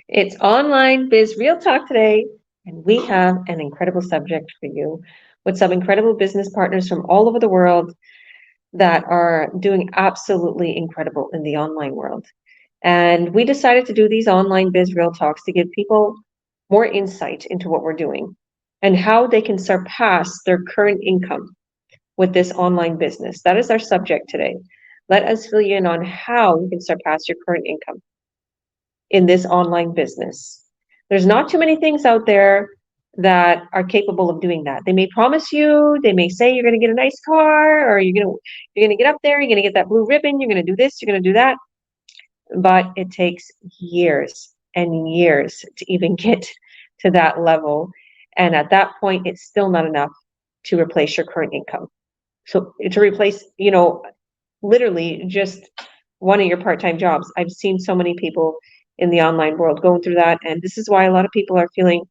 It's online biz real talk today, and we have an incredible subject for you with some incredible business partners from all over the world that are doing absolutely incredible in the online world. And we decided to do these online biz real talks to give people more insight into what we're doing and how they can surpass their current income with this online business. That is our subject today. Let us fill you in on how you can surpass your current income in this online business. There's not too many things out there that are capable of doing that. They may promise you, they may say you're going to get a nice car, or you're going to get up there, you're going to get that blue ribbon, you're going to do this, you're going to do that, but it takes years and years to even get to that level. And at that point, it's still not enough to replace your current income. So to replace, literally just one of your part-time jobs. I've seen so many people in the online world going through that. And this is why a lot of people are feeling,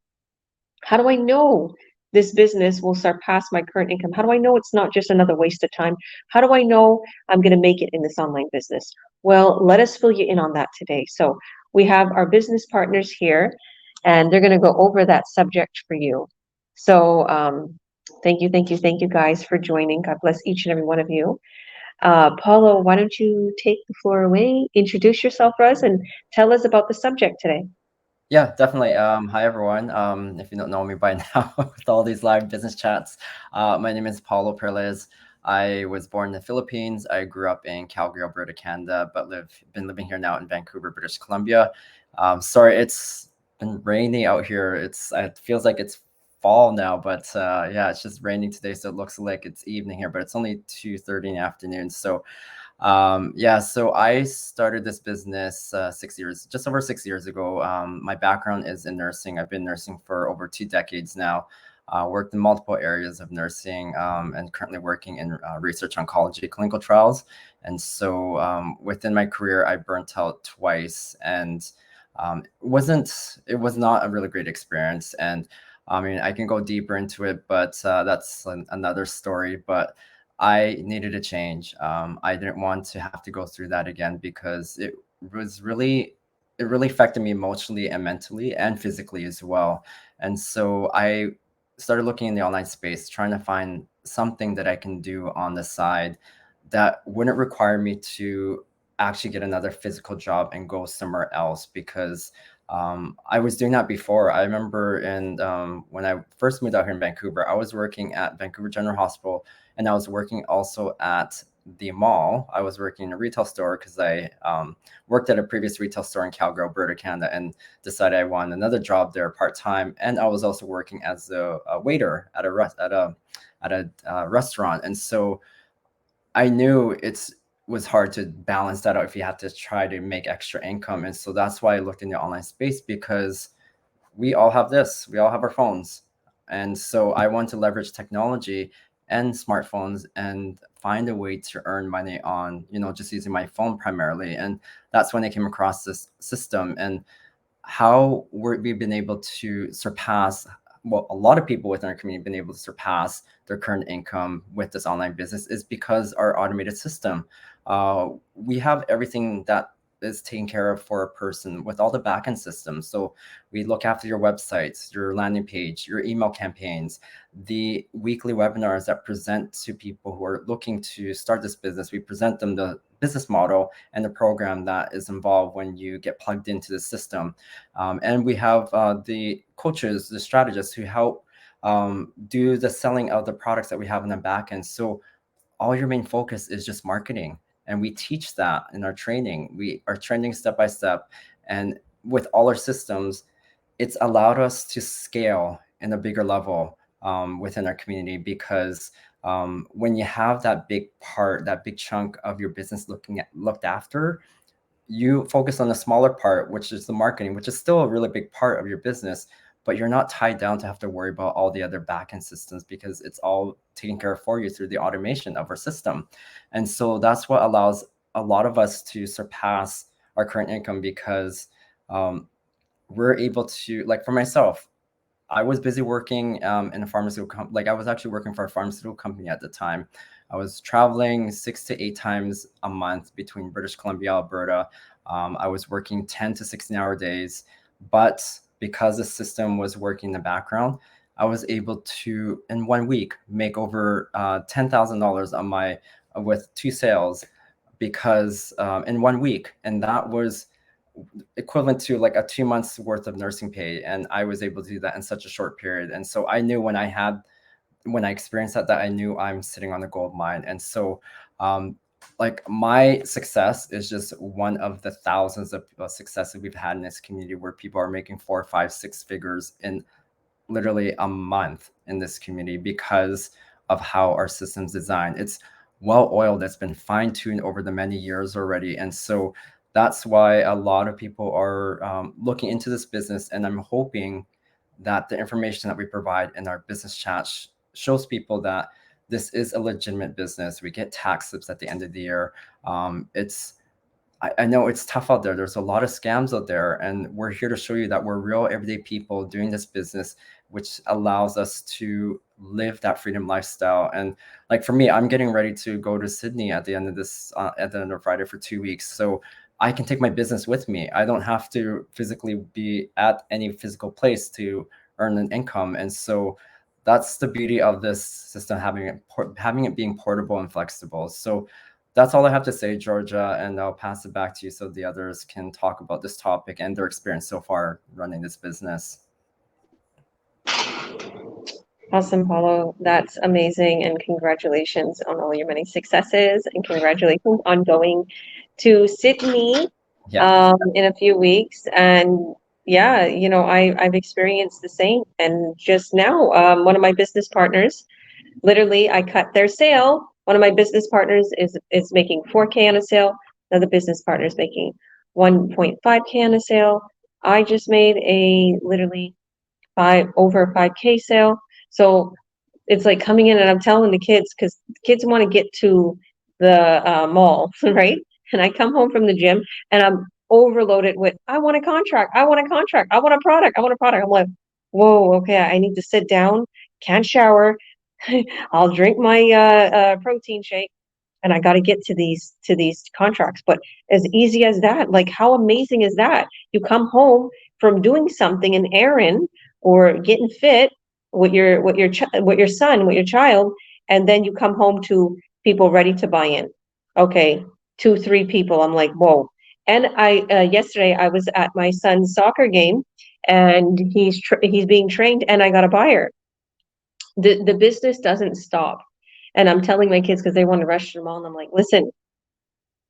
how do I know this business will surpass my current income? How do I know it's not just another waste of time? How do I know I'm going to make it in this online business? Well, let us fill you in on that today. So we have our business partners here, and they're going to go over that subject for you. So thank you guys for joining. God bless each and every one of you. Paulo, why don't you take the floor away, introduce yourself for us, and tell us about the subject today. Yeah, definitely. Hi everyone. If you don't know me by now, with all these live business chats, my name is Paulo Perez. I was born in the Philippines. I grew up in Calgary, Alberta, Canada, but been living here now in Vancouver, British Columbia. Sorry, it's been rainy out here. It feels like it's fall now, but yeah, it's just raining today, so it looks like it's evening here, but it's only 2:30 in the afternoon. So yeah, so I started this business 6 years, just over 6 years ago. My background is in nursing. I've been nursing for over 2 decades now. Worked in multiple areas of nursing, and currently working in research oncology clinical trials. And so within my career, I burnt out twice, and it was not a really great experience. And I mean, I can go deeper into it, but that's another story. But I needed a change. I didn't want to have to go through that again because was really, it really affected me emotionally and mentally and physically as well. And so I started looking in the online space, trying to find something that I can do on the side that wouldn't require me to actually get another physical job and go somewhere else because I was doing that before. I remember when I first moved out here in Vancouver, I was working at Vancouver General Hospital, and I was working also at the mall. I was working in a retail store because I worked at a previous retail store in Calgary, Alberta, Canada, and decided I wanted another job there part time. And I was also working as a waiter at a restaurant, and so I knew was hard to balance that out if you had to try to make extra income. And so that's why I looked in the online space because we all have this, we all have our phones. And so I want to leverage technology and smartphones and find a way to earn money on, just using my phone primarily. And that's when I came across this system and how we've been able to surpass, well, a lot of people within our community have been able to surpass their current income with this online business is because our automated system. We have everything that is taken care of for a person with all the backend systems. So we look after your websites, your landing page, your email campaigns, the weekly webinars that present to people who are looking to start this business. We present them the business model and the program that is involved when you get plugged into the system. And we have the coaches, the strategists who help do the selling of the products that we have in the back end. So all your main focus is just marketing. And we teach that in our training. We are training step by step. And with all our systems, it's allowed us to scale in a bigger level within our community because when you have that big part, that big chunk of your business looked after, you focus on the smaller part, which is the marketing, which is still a really big part of your business, but you're not tied down to have to worry about all the other backend systems because it's all taken care of for you through the automation of our system. And so that's what allows a lot of us to surpass our current income because um, we're able to, like for myself, I was busy working in a like I was actually working for a pharmaceutical company at the time. I was traveling 6 to 8 times a month between British Columbia, Alberta. I was working 10 to 16 hour days. But because the system was working in the background, I was able to in 1 week make over $10,000 on my with two sales because in 1 week, and that was equivalent to like a 2 months worth of nursing pay, and I was able to do that in such a short period. And so I knew when I experienced that I knew I'm sitting on a gold mine. And so um, like my success is just one of the thousands of successes we've had in this community where people are making 4, 5, 6 figures in literally a month in this community because of how our system's designed. It's well oiled, it's been fine tuned over the many years already. And so that's why a lot of people are looking into this business. And I'm hoping that the information that we provide in our business chat shows people that this is a legitimate business. We get tax slips at the end of the year. I know it's tough out there. There's a lot of scams out there, and we're here to show you that we're real everyday people doing this business, which allows us to live that freedom lifestyle. And like for me, I'm getting ready to go to Sydney at the end of Friday for 2 weeks, so I can take my business with me. I don't have to physically be at any physical place to earn an income, and so that's the beauty of this system having it being portable and flexible. So that's all I have to say, Georgia, and I'll pass it back to you so the others can talk about this topic and their experience so far running this business. Awesome, Paulo. That's amazing. And congratulations on all your many successes. And congratulations on going to Sydney Yeah. in a few weeks. And yeah, I've experienced the same. And just now, one of my business partners, literally, I cut their sale. One of my business partners is making 4K on a sale. Another business partner is making 1.5K on a sale. I just made a literally over 5K sale. So it's like coming in and I'm telling the kids, because kids want to get to the mall, right? And I come home from the gym and I'm overloaded with, I want a contract, I want a contract, I want a product, I want a product. I'm like, whoa, okay, I need to sit down, can't shower. I'll drink my protein shake and I got to get to these contracts. But as easy as that, like how amazing is that? You come home from doing something, an errand or getting fit with your son, with your child, and then you come home to people ready to buy in. Okay, 2, 3 people. I'm like, whoa. And I yesterday I was at my son's soccer game, and he's being trained, and I got a buyer. The business doesn't stop. And I'm telling my kids because they want to rush to the mall, and I'm like, listen,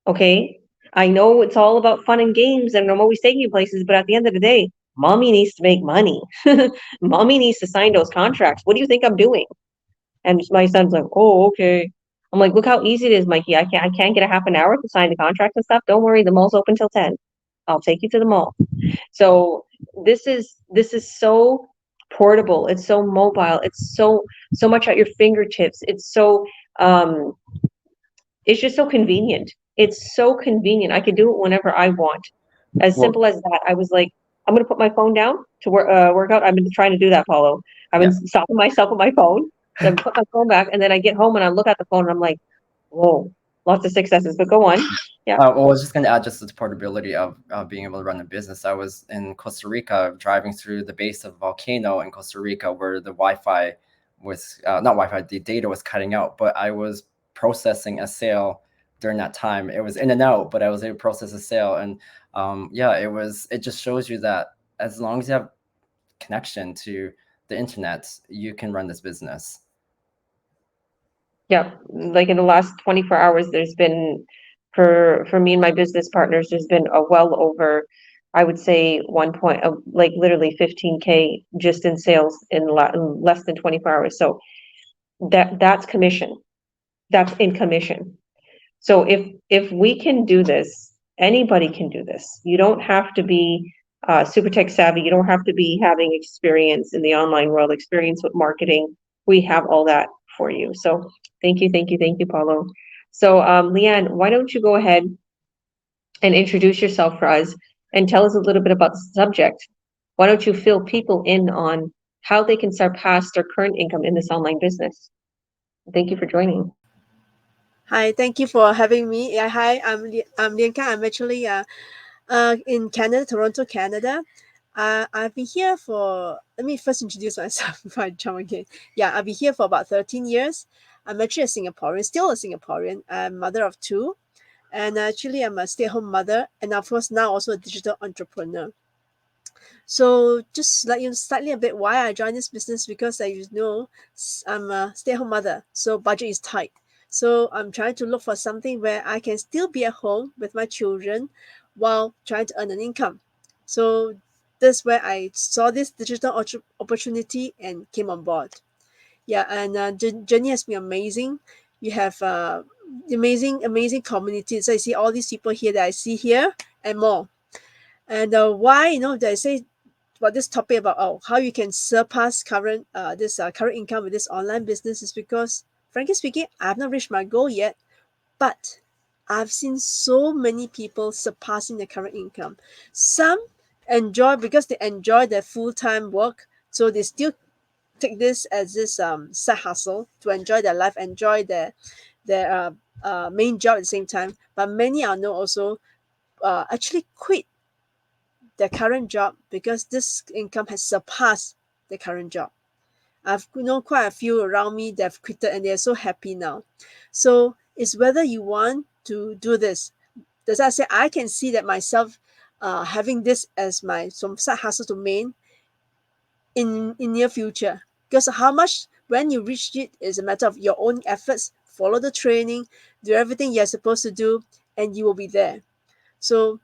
okay, I know it's all about fun and games, and I'm always taking you places, but at the end of the day, mommy needs to make money. Mommy needs to sign those contracts. What do you think I'm doing? And my son's like, oh, okay. I'm like, look how easy it is, Mikey. I can't get a half an hour to sign the contract and stuff. Don't worry, the mall's open till 10. I'll take you to the mall. So this is so portable. It's so mobile. It's so much at your fingertips. Um it's just so convenient. It's so convenient. I can do it whenever I want. As Well, simple as that. I was like, I'm gonna put my phone down to work out. I've been trying to do that, Paulo. I've been yeah. stopping myself with my phone. Then I put my phone back, and then I get home and I look at the phone and I'm like, whoa, lots of successes. But go on. Yeah. Well, I was just going to add just the portability of being able to run a business. I was in Costa Rica driving through the base of a volcano in Costa Rica where the Wi-Fi was not Wi-Fi, the data was cutting out, but I was processing a sale during that time. It was in and out, but I was able to process a sale. And yeah, it just shows you that as long as you have connection to the internet, you can run this business. Yeah, like in the last 24 hours, there's been for me and my business partners, there's been a well over, I would say like literally 15K just in sales in less than 24 hours. So that's commission. That's in commission. So if we can do this, anybody can do this. You don't have to be super tech savvy. You don't have to be having experience in the online world, experience with marketing. We have all that for you. So thank you, Paulo. So Leanne, why don't you go ahead and introduce yourself for us and tell us a little bit about the subject? Why don't you fill people in on how they can surpass their current income in this online business? Thank you for joining. Hi, thank you for having me. Yeah, hi, I'm Lianka. I'm actually in Canada, Toronto, Canada. I've been here for, let me first introduce myself before I jump again. Yeah, I've been here for about 13 years. I'm actually a Singaporean, still a Singaporean. I'm mother of two. And actually, I'm a stay at home mother. And of course, now also a digital entrepreneur. So just like you slightly a bit why I joined this business, because as you know, I'm a stay-at-home mother, so budget is tight. So I'm trying to look for something where I can still be at home with my children while trying to earn an income. So that's where I saw this digital opportunity and came on board. Yeah, and journey has been amazing. You have amazing community. So I see all these people here that I see here and more. And why, that I say about this topic about how you can surpass current income with this online business is because, frankly speaking, I have not reached my goal yet, but I've seen so many people surpassing their current income. Some enjoy because they enjoy their full-time work, so they still take this as this side hustle to enjoy their life, enjoy their main job at the same time. But many I know also actually quit their current job because this income has surpassed the current job. I've known quite a few around me that have quitted and they're so happy now. So it's whether you want to do this. As I say, I can see that myself having this as my some side hustle to main in near future. Because how much when you reach it is a matter of your own efforts, follow the training, do everything you're supposed to do, and you will be there. So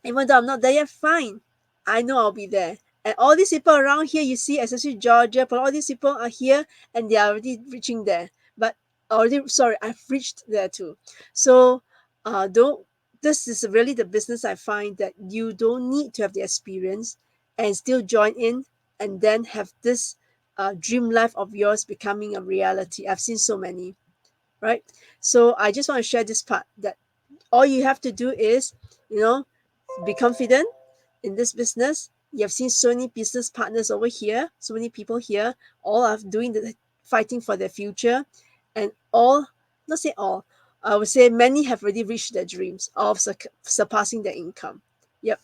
even though I'm not there yet, fine. I know I'll be there. And all these people around here, you see, especially Georgia, but all these people are here and they are already reaching there. But already, sorry, I've reached there too. So, don't. This is really the business I find that you don't need to have the experience and still join in and then have this dream life of yours becoming a reality. I've seen so many, right? So I just want to share this part that all you have to do is, you know, be confident in this business. You have seen so many business partners over here, so many people here, all are doing the fighting for their future, and all, not say all, I would say many have already reached their dreams of surpassing their income. Yep.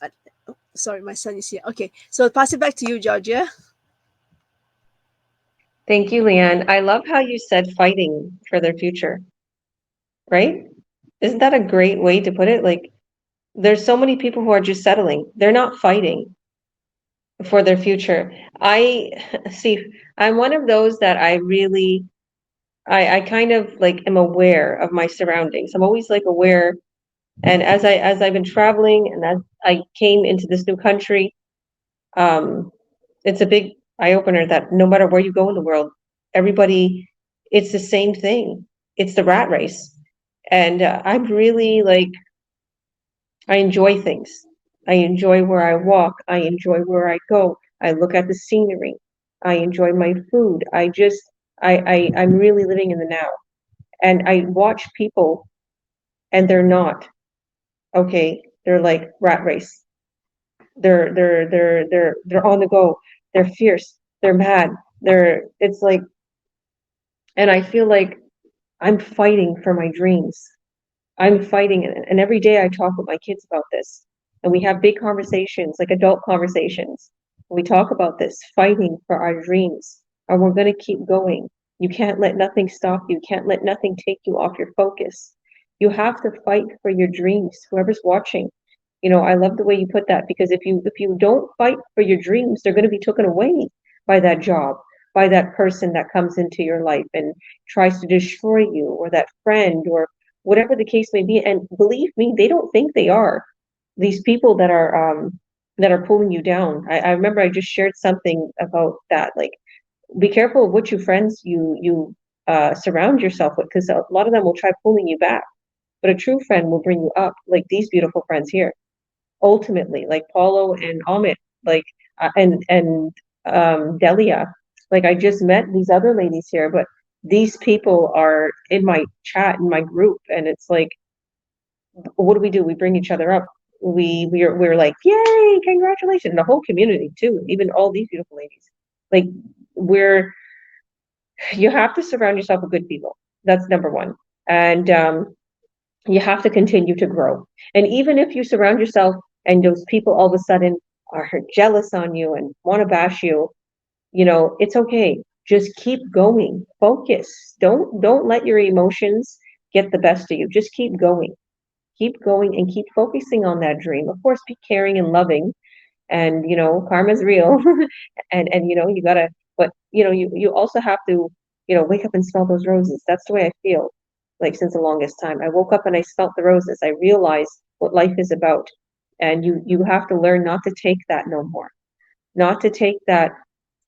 Sorry, my son is here. Okay, so I'll pass it back to you, Georgia. Thank you, Leanne. I love how you said fighting for their future, right? Isn't that a great way to put it? Like, there's so many people who are just settling. They're not fighting for their future. I see, I'm one of those that I really, I kind of like am aware of my surroundings. I'm always like aware. And as I've been traveling and as I came into this new country, um, it's a big eye opener that no matter where you go in the world, everybody, it's the same thing. It's the rat race. And I'm really like, I enjoy things. I enjoy where I walk. I enjoy where I go. I look at the scenery. I enjoy my food. I'm really living in the now. And I watch people and they're not, okay, they're like rat race. They're on the go. They're fierce. They're mad. It's like, and I feel like I'm fighting for my dreams. I'm fighting it. And every day I talk with my kids about this. And we have big conversations, like adult conversations. We talk about this, fighting for our dreams. And we're going to keep going. You can't let nothing stop you. You can't let nothing take you off your focus. You have to fight for your dreams. Whoever's watching, I love the way you put that because if you don't fight for your dreams, they're going to be taken away by that job, by that person that comes into your life and tries to destroy you, or that friend, or whatever the case may be. And believe me, they don't think they are. These people that are pulling you down. I remember I just shared something about that. Like, be careful of what you friends you surround yourself with, because a lot of them will try pulling you back. But a true friend will bring you up, like these beautiful friends here. Ultimately, like Paulo and Amit, like and Delia. Like, I just met these other ladies here, but these people are in my chat, in my group, and it's like, what do? We bring each other up. We're like, yay, congratulations. The whole community too, even all these beautiful ladies. Like, we're you have to surround yourself with good people. That's number one. And you have to continue to grow. And even if you surround yourself and those people all of a sudden are jealous on you and want to bash you, it's okay. Just keep going. Focus. Don't let your emotions get the best of you. Just keep going. Keep going and keep focusing on that dream. Of course, be caring and loving, and karma's real. And you gotta, but you also have to wake up and smell those roses. That's the way I feel, like, since the longest time. I woke up and I smelt the roses. I realized what life is about. And you have to learn not to take that no more, not to take that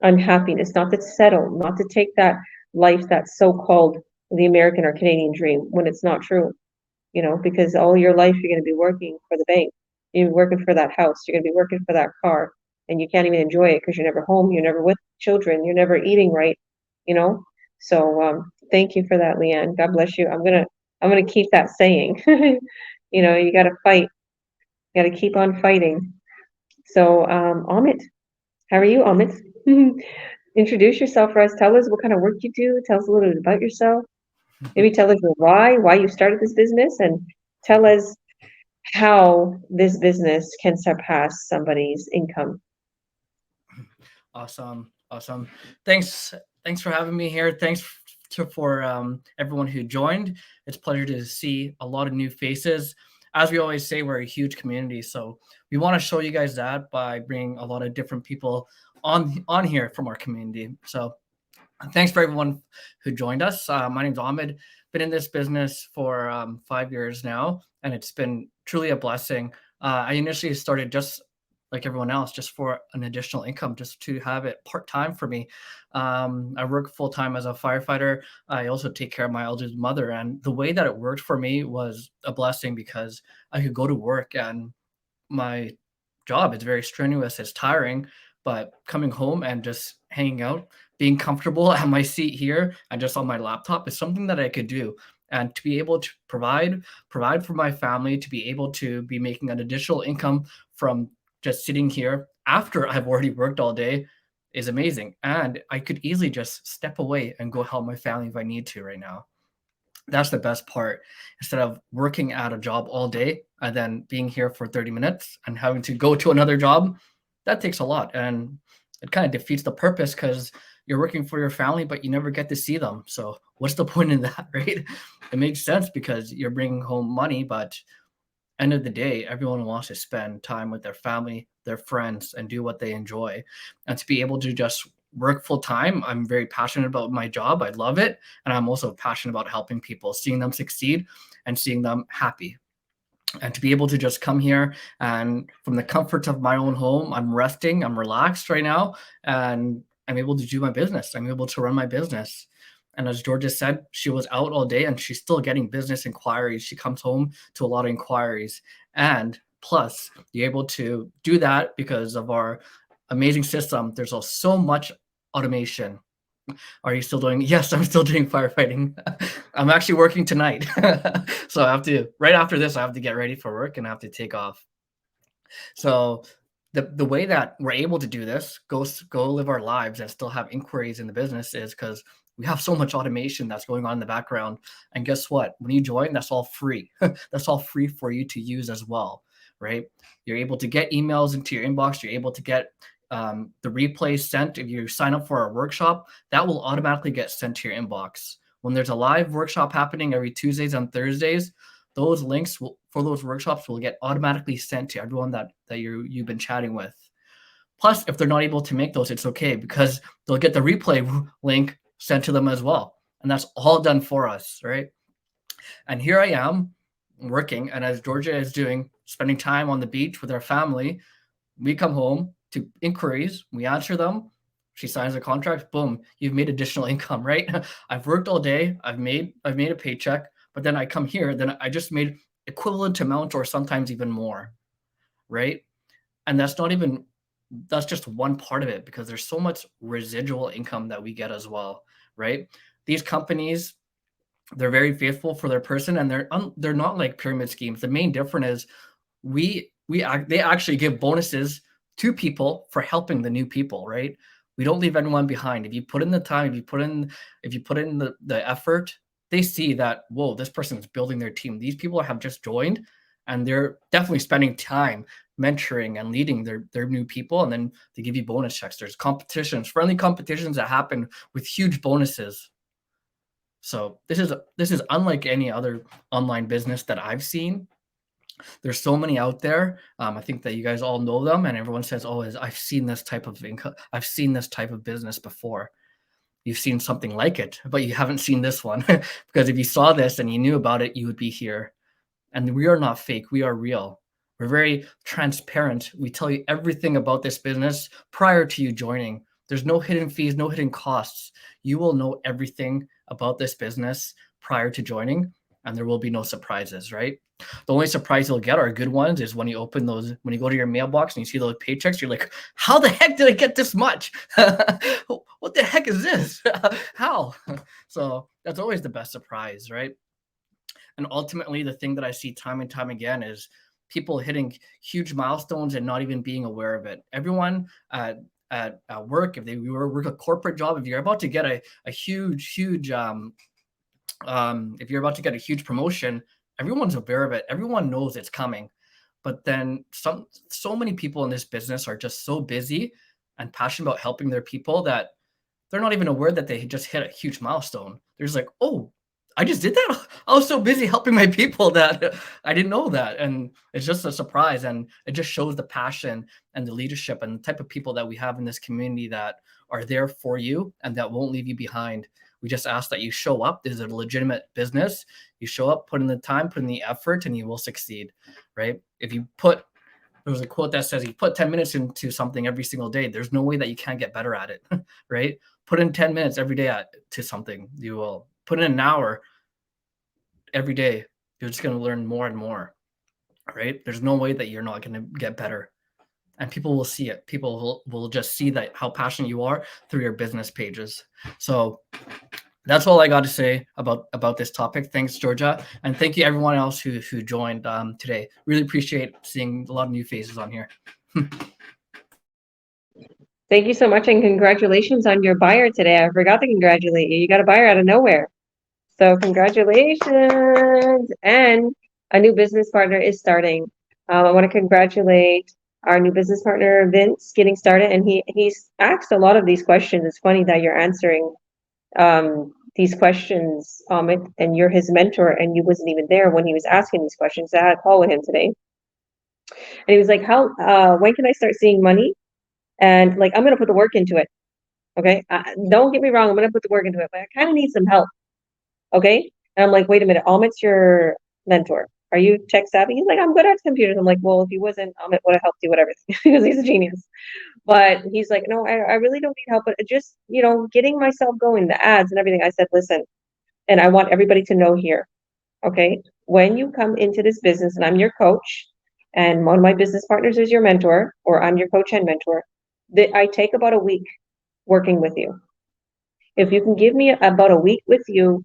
unhappiness, not to settle, not to take that life that's so-called the American or Canadian dream when it's not true. Because all your life you're going to be working for the bank, you're working for that house, you're going to be working for that car, and you can't even enjoy it because you're never home, you're never with children, you're never eating right, you know. So thank you for that, Leanne. God bless you. I'm gonna keep that saying. You got to fight, you got to keep on fighting. So Amit, how are you, Amit? Introduce yourself for us. Tell us what kind of work you do. Tell us a little bit about yourself. Maybe tell us why you started this business, and tell us how this business can surpass somebody's income. Awesome. Thanks for having me here. Thanks for everyone who joined. It's a pleasure to see a lot of new faces. As we always say, we're a huge community, so we want to show you guys that by bringing a lot of different people on here from our community. So thanks for everyone who joined us. My name's Ahmed. Been in this business for 5 years now, and it's been truly a blessing. I initially started just like everyone else, just for an additional income, just to have it part-time for me. I work full-time as a firefighter. I also take care of my elderly mother, and the way that it worked for me was a blessing because I could go to work, and my job is very strenuous, it's tiring, but coming home and just hanging out, being comfortable at my seat here and just on my laptop is something that I could do. And to be able to provide for my family, to be able to be making an additional income from just sitting here after I've already worked all day is amazing. And I could easily just step away and go help my family if I need to right now. That's the best part. Instead of working at a job all day and then being here for 30 minutes and having to go to another job, that takes a lot. And it kind of defeats the purpose because you're working for your family, but you never get to see them. So what's the point in that, right? It makes sense because you're bringing home money, but end of the day, everyone wants to spend time with their family, their friends, and do what they enjoy. And to be able to just work full time, I'm very passionate about my job. I love it. And I'm also passionate about helping people, seeing them succeed and seeing them happy. And to be able to just come here and from the comfort of my own home, I'm resting, I'm relaxed right now, and I'm able to do my business. I'm able to run my business. And as Georgia said, she was out all day and she's still getting business inquiries. She comes home to a lot of inquiries. And plus, you're able to do that because of our amazing system. There's so much automation. Are you still doing? Yes, I'm still doing firefighting. I'm actually working tonight. So I have to, right after this, I have to get ready for work and I have to take off. So the way that we're able to do this, go live our lives and still have inquiries in the business is because we have so much automation that's going on in the background. And guess what? When you join, that's all free. That's all free for you to use as well, right? You're able to get emails into your inbox. You're able to get the replays sent. If you sign up for our workshop, that will automatically get sent to your inbox. When there's a live workshop happening every Tuesdays and Thursdays, those links for those workshops will get automatically sent to everyone that you've been chatting with. Plus, if they're not able to make those, it's okay because they'll get the replay link sent to them as well. And that's all done for us, right? And here I am working, and as Georgia is doing, spending time on the beach with our family, we come home to inquiries, we answer them, she signs a contract, boom, you've made additional income, right? I've worked all day, I've made a paycheck, but then I come here, then I just made equivalent amount or sometimes even more, right? And that's just one part of it because there's so much residual income that we get as well, right? These companies, they're very faithful for their person, and they're not like pyramid schemes. The main difference is they actually give bonuses to people for helping the new people, right? We don't leave anyone behind. If you put in the time, if you put in the effort, they see that, whoa, this person is building their team. These people have just joined and they're definitely spending time mentoring and leading their new people, and then they give you bonus checks. There's competitions, friendly competitions that happen with huge bonuses. So this is unlike any other online business that I've seen. There's so many out there. I think that you guys all know them, and everyone says, "Oh, I've seen this type of income. I've seen this type of business before." You've seen something like it, but you haven't seen this one. Because if you saw this and you knew about it, you would be here. And we are not fake. We are real. We're very transparent. We tell you everything about this business prior to you joining. There's no hidden fees, no hidden costs. You will know everything about this business prior to joining, and there will be no surprises, right? The only surprise you'll get are good ones is when you open those, when you go to your mailbox and you see those paychecks, you're like, how the heck did I get this much? What the heck is this? How? So that's always the best surprise, right? And ultimately, the thing that I see time and time again is people hitting huge milestones and not even being aware of it. Everyone at work, if they work a corporate job, if you're about to get a huge if you're about to get a huge promotion, everyone's aware of it. Everyone knows it's coming. But then so many people in this business are just so busy and passionate about helping their people that they're not even aware that they just hit a huge milestone. They're just like, oh, I just did that. I was so busy helping my people that I didn't know that. And it's just a surprise. And it just shows the passion and the leadership and the type of people that we have in this community that are there for you and that won't leave you behind. We just ask that you show up. This is a legitimate business. You show up, put in the time, put in the effort, and you will succeed, right? There's a quote that says, you put 10 minutes into something every single day, there's no way that you can't get better at it, right? Put in 10 minutes every day to something. You will put in an hour every day. You're just going to learn more and more, right? There's no way that you're not going to get better. And people will see it. People will just see that how passionate you are through your business pages. So that's all I got to say about this topic. Thanks, Georgia. And thank you everyone else who joined today. Really appreciate seeing a lot of new faces on here. Thank you so much, and congratulations on your buyer today. I forgot to congratulate you. You got a buyer out of nowhere. So congratulations. And a new business partner is starting. I want to congratulate our new business partner, Vince, getting started. And he's asked a lot of these questions. It's funny that you're answering these questions, and you're his mentor, and you wasn't even there when he was asking these questions. I had a call with him today. And he was like, when can I start seeing money? And like, I'm going to put the work into it. Okay. Don't get me wrong. I'm going to put the work into it, but I kind of need some help. Okay. And I'm like, wait a minute. Amit's your mentor. Are you tech savvy? He's like, I'm good at computers. I'm like, well, if he wasn't, Amit would have helped you with everything because he's a genius. But he's like, no, I really don't need help, but just, getting myself going, the ads and everything. I said, listen, and I want everybody to know here. Okay. When you come into this business and I'm your coach and one of my business partners is your mentor, or I'm your coach and mentor, that I take about a week working with you. If you can give me about a week with you,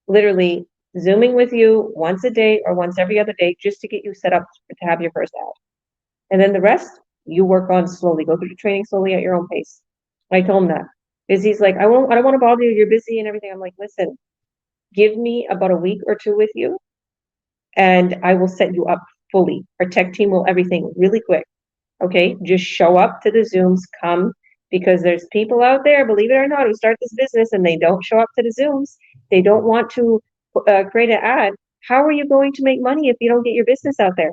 literally Zooming with you once a day or once every other day, just to get you set up to have your first ad. And then the rest, you work on slowly, go through the training slowly at your own pace. I told him that. Because he's like, I don't want to bother you, you're busy and everything. I'm like, listen, give me about a week or two with you, and I will set you up fully. Our tech team will everything really quick. Okay, just show up to the Zooms, come, because there's people out there, believe it or not, who start this business and they don't show up to the Zooms. They don't want to create an ad. How are you going to make money if you don't get your business out there?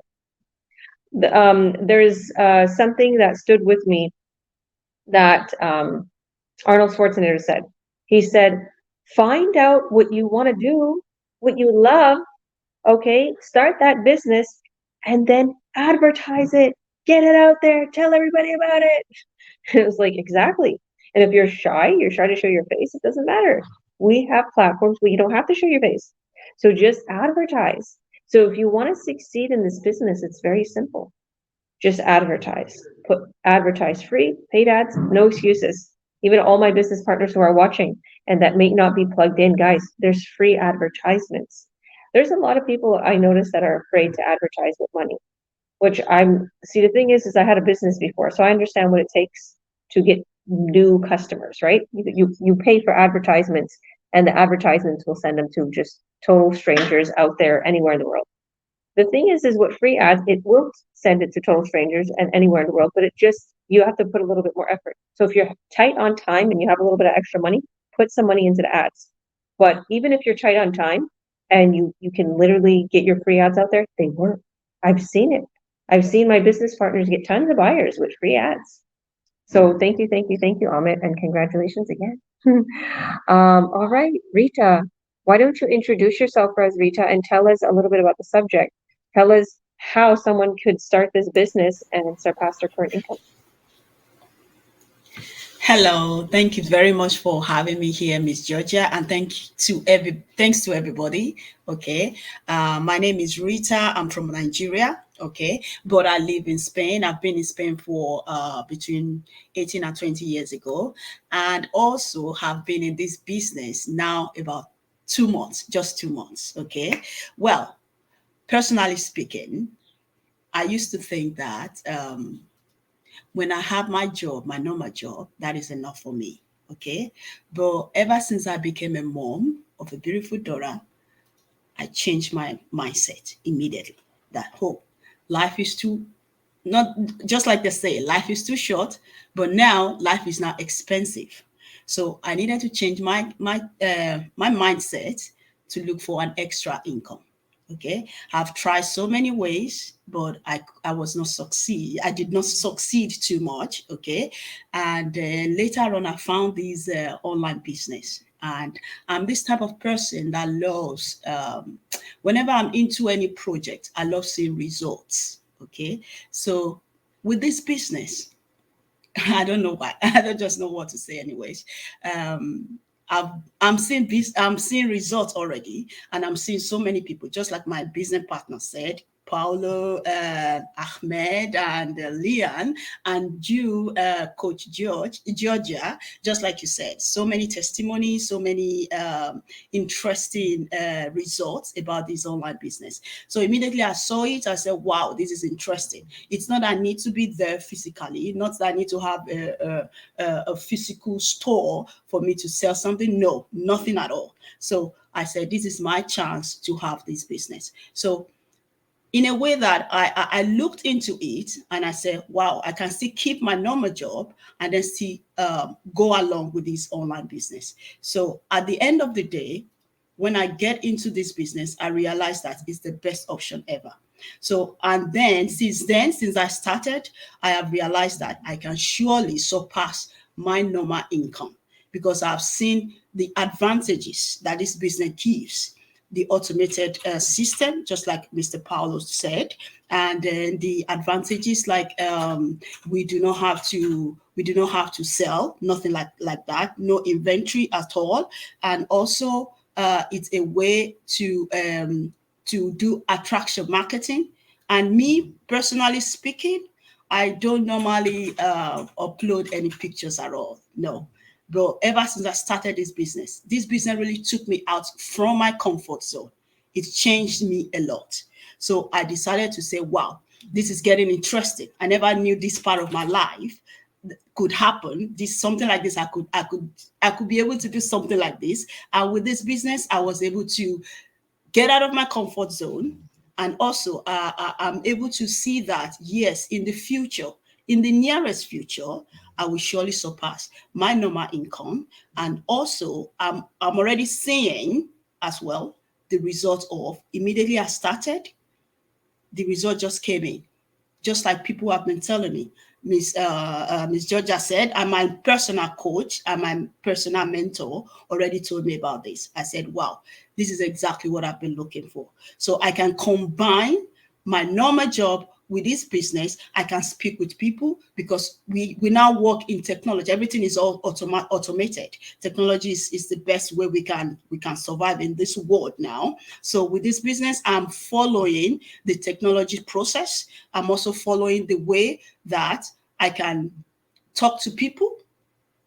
There's something that stood with me that Arnold Schwarzenegger said. He said, find out what you want to do, what you love, okay? Start that business and then advertise it. Get it out there. Tell everybody about it. It was like, exactly. And if you're shy to show your face, it doesn't matter. We have platforms where you don't have to show your face. So just advertise. So if you want to succeed in this business, it's very simple. Just advertise. Advertise free, paid ads, no excuses. Even all my business partners who are watching and that may not be plugged in, guys, there's free advertisements. There's a lot of people I notice that are afraid to advertise with money, which the thing is I had a business before, so I understand what it takes to get new customers, right? You pay for advertisements, and the advertisements will send them to just total strangers out there anywhere in the world. The thing is with free ads, it will send it to total strangers and anywhere in the world, but you have to put a little bit more effort. So if you're tight on time and you have a little bit of extra money, put some money into the ads. But even if you're tight on time and you can literally get your free ads out there, they work. I've seen it. I've seen my business partners get tons of buyers with free ads. So thank you, Amit, and congratulations again. All right, Rita, why don't you introduce yourself as Rita and tell us a little bit about the subject. Tell us how someone could start this business and surpass their current income. Hello, thank you very much for having me here, Miss Georgia, and thanks to everybody. Okay, my name is Rita. I'm from Nigeria. Okay, but I live in Spain. I've been in Spain for between 18 and 20 years ago, and also have been in this business now about 2 months, just 2 months. Okay, well, personally speaking, I used to think that when I have my job, my normal job, that is enough for me. Okay. But ever since I became a mom of a beautiful daughter, I changed my mindset immediately that, oh, life is too, not just like they say, life is too short, but now life is now expensive. So I needed to change my mindset to look for an extra income. Okay, I've tried so many ways, but I was not succeed. I did not succeed too much. Okay, and later on, I found this online business, and I'm this type of person that loves. Whenever I'm into any project, I love seeing results. Okay, so with this business, I don't know why. I don't just know what to say, anyways. Um, I'm seeing results already, and I'm seeing so many people, just like my business partner said, Paulo, Ahmed, and Leon, and you, Coach Georgia, just like you said, so many testimonies, so many interesting results about this online business. So immediately I saw it, I said, wow, this is interesting. It's not that I need to be there physically, not that I need to have a physical store for me to sell something. No, nothing at all. So I said, this is my chance to have this business. So in a way that I looked into it and I said, wow, I can still keep my normal job and then still go along with this online business. So at the end of the day, when I get into this business, I realized that it's the best option ever. So, and then, since I started, I have realized that I can surely surpass my normal income because I've seen the advantages that this business gives, the automated system, just like Mr. Paulo said, and then the advantages like we do not have to sell, nothing like that, no inventory at all, and also it's a way to do attraction marketing. And me personally speaking, I don't normally upload any pictures at all. No. But ever since I started this business really took me out from my comfort zone. It changed me a lot. So I decided to say, wow, this is getting interesting. I never knew this part of my life could happen. Something like this, I could be able to do something like this. And with this business, I was able to get out of my comfort zone. And also, I'm able to see that, yes, in the future, in the nearest future, I will surely surpass my normal income. And also, I'm already seeing as well the result of immediately I started, the result just came in, just like people have been telling me. Miss Georgia said, and my personal coach and my personal mentor already told me about this. I said, wow, this is exactly what I've been looking for. So I can combine my normal job with this business. I can speak with people because we now work in technology. Everything is all automated. Technology is the best way we can survive in this world now. So with this business, I'm following the technology process. I'm also following the way that I can talk to people.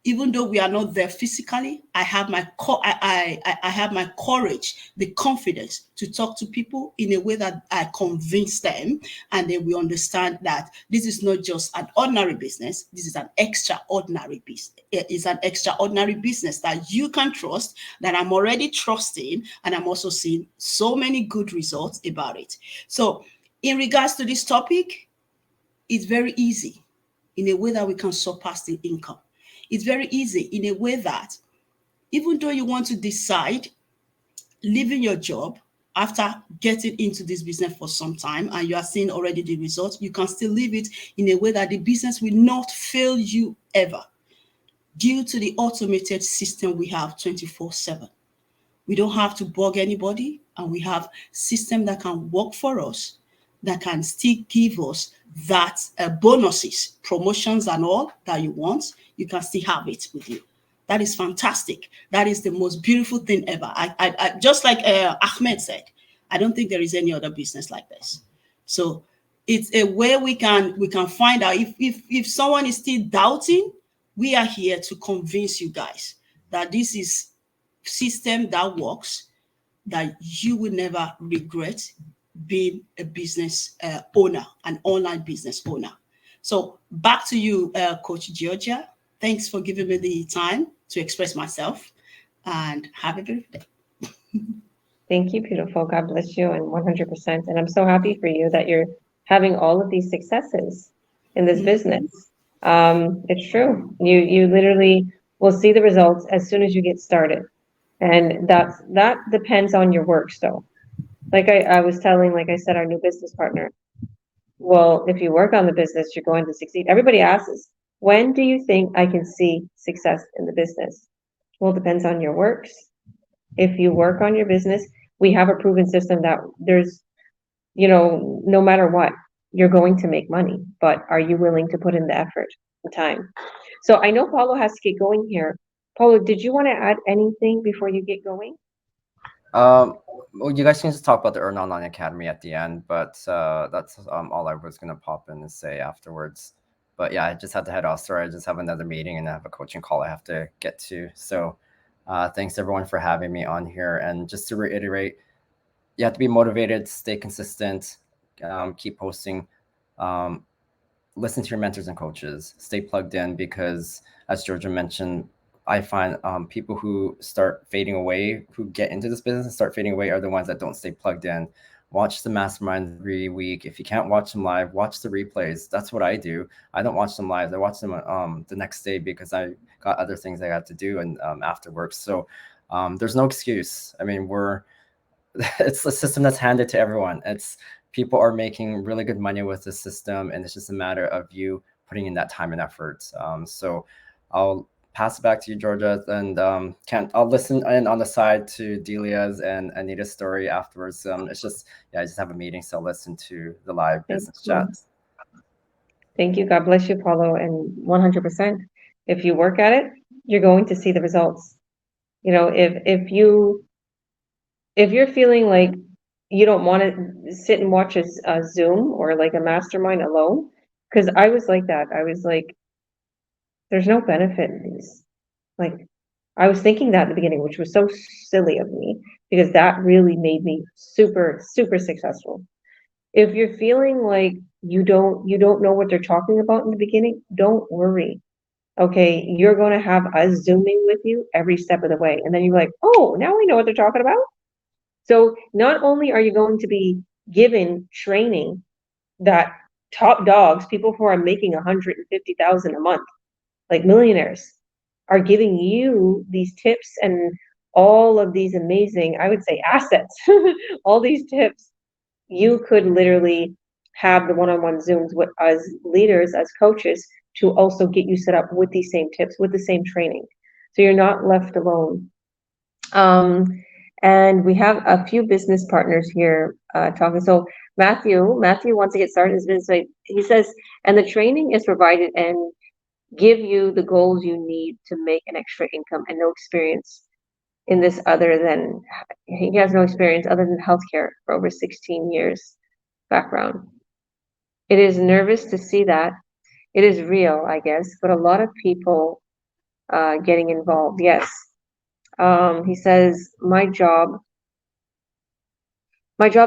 Even though we are not there physically, I have I have my courage, the confidence to talk to people in a way that I convince them, and then we understand that this is not just an ordinary business. This is an extraordinary business. It's an extraordinary business that you can trust, that I'm already trusting, and I'm also seeing so many good results about it. So, in regards to this topic, It's very easy in a way that we can surpass the income. It's very easy in a way that even though you want to decide leaving your job after getting into this business for some time and you are seeing already the results, you can still leave it in a way that the business will not fail you ever due to the automated system we have 24/7. We don't have to bug anybody, and we have system that can work for us, that can still give us that bonuses, promotions and all that you want. You can still have it with you. That is fantastic. That is the most beautiful thing ever. I just like Ahmed said, I don't think there is any other business like this. So it's a way we can find out if someone is still doubting, we are here to convince you guys that this is system that works, that you will never regret being a business owner, an online business owner. So back to you, Coach Georgia. Thanks for giving me the time to express myself, and have a beautiful day. Thank you, beautiful. God bless you, and 100%. And I'm so happy for you that you're having all of these successes in this business. It's true. You literally will see the results as soon as you get started. And that depends on your work still. Like I was telling, like I said, our new business partner, well, if you work on the business, you're going to succeed. Everybody asks, when do you think I can see success in the business? Well, it depends on your works. If you work on your business, we have a proven system that there's, no matter what, you're going to make money, but are you willing to put in the effort, the time? So I know Paulo has to get going here. Paulo, did you want to add anything before you get going? Well, you guys can just talk about the Earn Online Academy at the end, but that's all I was gonna pop in and say afterwards. But yeah, I just had to head off. Sorry, I just have another meeting and I have a coaching call I have to get to. So thanks everyone for having me on here. And just to reiterate, you have to be motivated, stay consistent, keep posting, listen to your mentors and coaches, stay plugged in, because as Georgia mentioned, I find people who start fading away, who get into this business and start fading away, are the ones that don't stay plugged in. Watch the mastermind every week. If you can't watch them live, watch the replays. That's what I do. I don't watch them live. I watch them the next day because I got other things I got to do and after work. So there's no excuse. I mean, it's a system that's handed to everyone. It's people are making really good money with the system, and it's just a matter of you putting in that time and effort. So I'll pass it back to you, Georgia, and I'll listen in on the side to Delia's and Anita's story afterwards. It's just, I just have a meeting, so I'll listen to the live business chats. Thank you. God bless you, Paulo. And 100%, if you work at it, you're going to see the results. If you're feeling like you don't want to sit and watch a Zoom or like a mastermind alone, because I was like that. I was like, there's no benefit in these. Like, I was thinking that in the beginning, which was so silly of me, because that really made me super, super successful. If you're feeling like you don't know what they're talking about in the beginning, don't worry. Okay, you're going to have us Zooming with you every step of the way. And then you're like, oh, now we know what they're talking about. So not only are you going to be given training that top dogs, people who are making 150,000 a month, like millionaires, are giving you these tips and all of these amazing, I would say, assets, all these tips. You could literally have the one-on-one Zooms with us leaders, as coaches, to also get you set up with these same tips, with the same training. So you're not left alone. And we have a few business partners here talking. So Matthew wants to get started. He says, and the training is provided and give you the goals you need to make an extra income, and no experience in this he has no experience other than healthcare for over 16 years background. It is nervous to see that. It is real, I guess, but a lot of people getting involved. Yes. He says, my job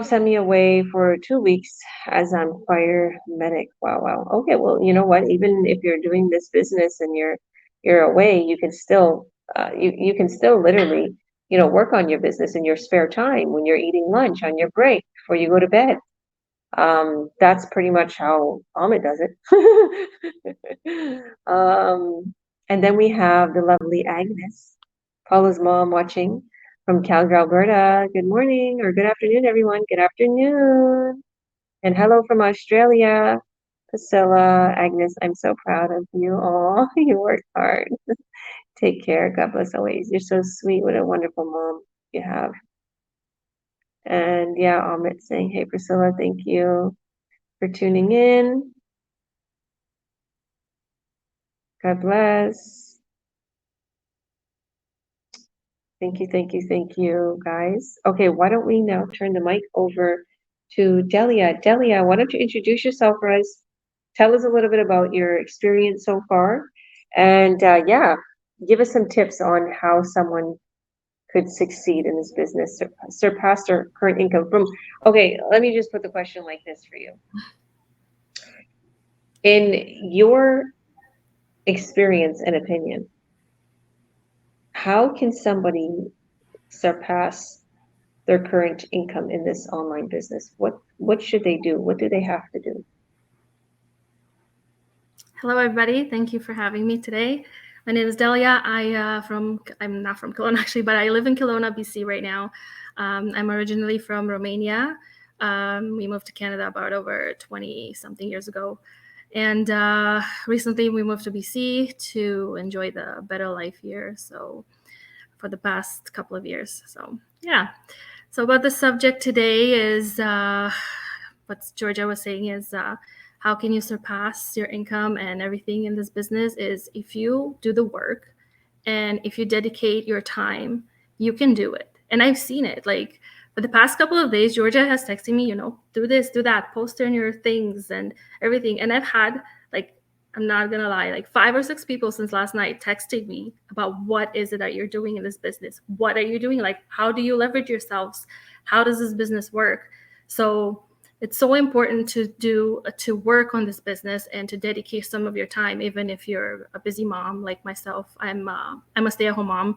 sent me away for 2 weeks as I'm fire medic. Wow. Okay, well, you know what? Even if you're doing this business and you're away, you can still you can still literally, work on your business in your spare time when you're eating lunch, on your break, before you go to bed. That's pretty much how Amit does it. And then we have the lovely Agnes, Paula's mom, watching from Calgary, Alberta. Good morning or good afternoon, everyone. Good afternoon. And hello from Australia, Priscilla, Agnes. I'm so proud of you all. You worked hard. Take care. God bless always. You're so sweet. What a wonderful mom you have. And yeah, Amit saying, hey, Priscilla, thank you for tuning in. God bless. Thank you, thank you, thank you, guys. Okay, why don't we now turn the mic over to Delia. Delia, why don't you introduce yourself for us? Tell us a little bit about your experience so far. And yeah, give us some tips on how someone could succeed in this business, surpass their current income from. Okay, let me just put the question like this for you. In your experience and opinion, how can somebody surpass their current income in this online business? What should they do? What do they have to do? Hello, everybody. Thank you for having me today. My name is Delia. I'm not from Kelowna actually, but I live in Kelowna, BC right now. I'm originally from Romania. We moved to Canada about over 20 something years ago. And recently we moved to BC to enjoy the better life here. So for the past couple of years. So yeah. So about the subject today is what Georgia was saying is how can you surpass your income and everything in this business is if you do the work and if you dedicate your time, you can do it. And I've seen it. Like for the past couple of days, Georgia has texted me, do this, do that, post on your things and everything. And I've had I'm not gonna lie, like 5 or 6 people since last night texting me about what is it that you're doing in this business? What are you doing? Like, how do you leverage yourselves? How does this business work? So it's so important to work on this business and to dedicate some of your time, even if you're a busy mom like myself. I'm a stay-at-home mom